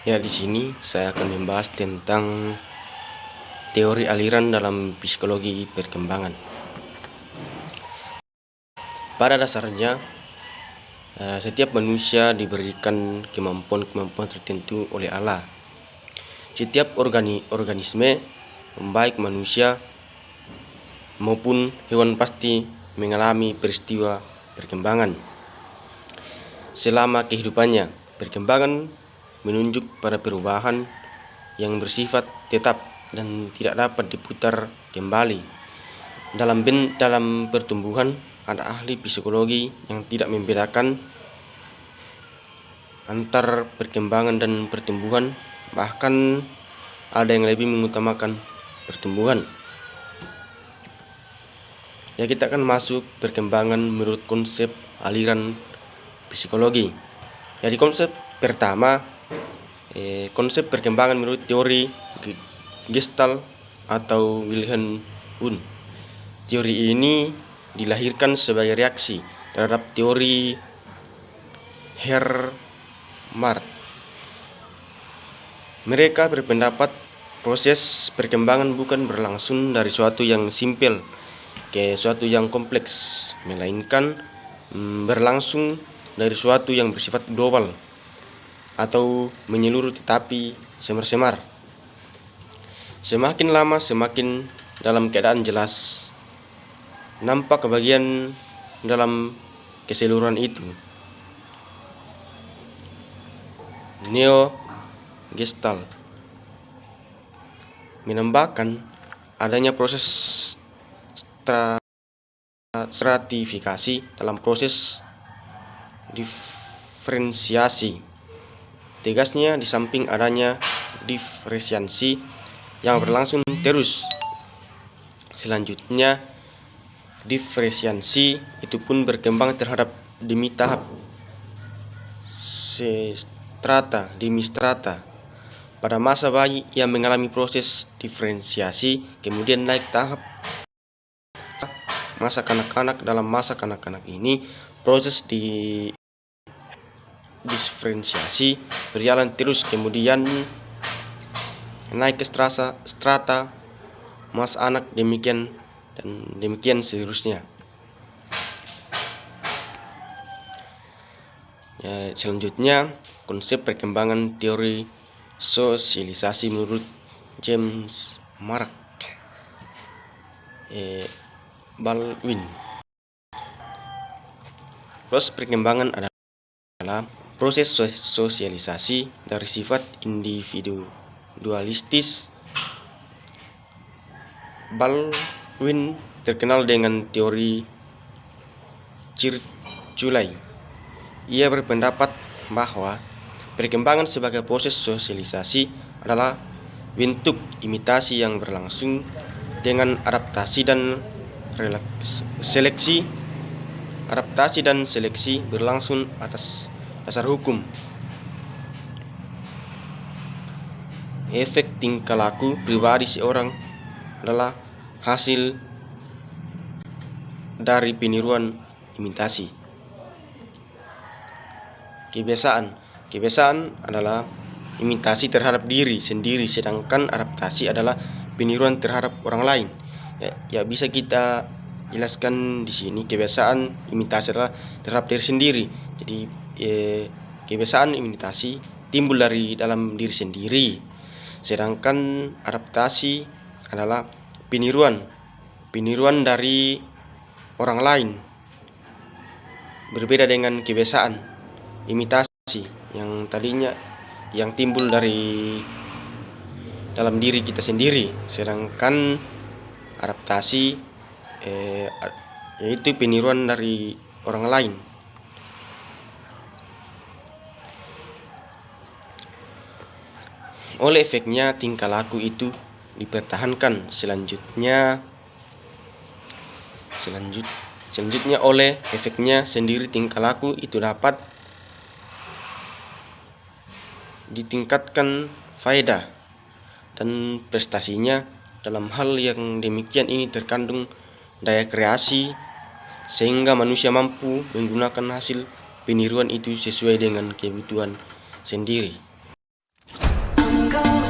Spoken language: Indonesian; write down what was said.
Ya, di sini saya akan membahas tentang teori aliran dalam psikologi perkembangan. Pada dasarnya, setiap manusia diberikan kemampuan-kemampuan tertentu oleh Allah. Setiap organisme, baik manusia maupun hewan, pasti mengalami peristiwa perkembangan selama kehidupannya. Perkembangan menunjuk pada perubahan yang bersifat tetap dan tidak dapat diputar kembali. Dalam pertumbuhan, ada ahli psikologi yang tidak membedakan antar perkembangan dan pertumbuhan, bahkan ada yang lebih mengutamakan pertumbuhan. Ya, kita akan masuk perkembangan menurut konsep aliran psikologi. Jadi konsep pertama, konsep perkembangan menurut teori Gestalt atau Wilhelm Wundt. Teori ini dilahirkan sebagai reaksi terhadap teori Herrmann. Mereka berpendapat proses perkembangan bukan berlangsung dari suatu yang simpel ke suatu yang kompleks, melainkan berlangsung dari suatu yang bersifat global atau menyeluruh tetapi samar-samar. Semakin lama semakin dalam keadaan jelas nampak kebagian dalam keseluruhan itu. Neo Gestalt menambahkan adanya proses stratifikasi dalam proses diferensiasi. Tegasnya, di samping adanya diferensiasi yang berlangsung terus, selanjutnya diferensiasi itu pun berkembang terhadap demi tahap, strata demi strata. Pada masa bayi yang mengalami proses diferensiasi, kemudian naik tahap masa kanak-kanak. Dalam masa kanak-kanak ini, proses diferensiasi berjalan terus, kemudian naik ke strata masa anak, demikian dan demikian seterusnya. Ya, selanjutnya konsep perkembangan teori sosialisasi menurut James Mark Baldwin. Proses perkembangan adalah proses sosialisasi dari sifat individualistis. Baldwin terkenal dengan teori circulai. Ia berpendapat bahwa perkembangan sebagai proses sosialisasi adalah bentuk imitasi yang berlangsung dengan adaptasi dan seleksi. Adaptasi dan seleksi berlangsung atas dasar hukum. Efek tingkah laku pribadi seorang adalah hasil dari peniruan imitasi. Kebiasaan adalah imitasi terhadap diri sendiri, sedangkan adaptasi adalah peniruan terhadap orang lain. Ya, bisa kita jelaskan di sini, kebiasaan imitasi adalah terhadap diri sendiri. Jadi kebiasaan imitasi timbul dari dalam diri sendiri, sedangkan adaptasi adalah peniruan dari orang lain. Berbeda dengan kebiasaan imitasi yang tadinya yang timbul dari dalam diri kita sendiri, sedangkan adaptasi yaitu peniruan dari orang lain. Oleh efeknya tingkah laku itu dipertahankan. Selanjutnya oleh efeknya sendiri tingkah laku itu dapat ditingkatkan faedah dan prestasinya. Dalam hal yang demikian ini terkandung daya kreasi, sehingga manusia mampu menggunakan hasil peniruan itu sesuai dengan kebutuhan sendiri. go.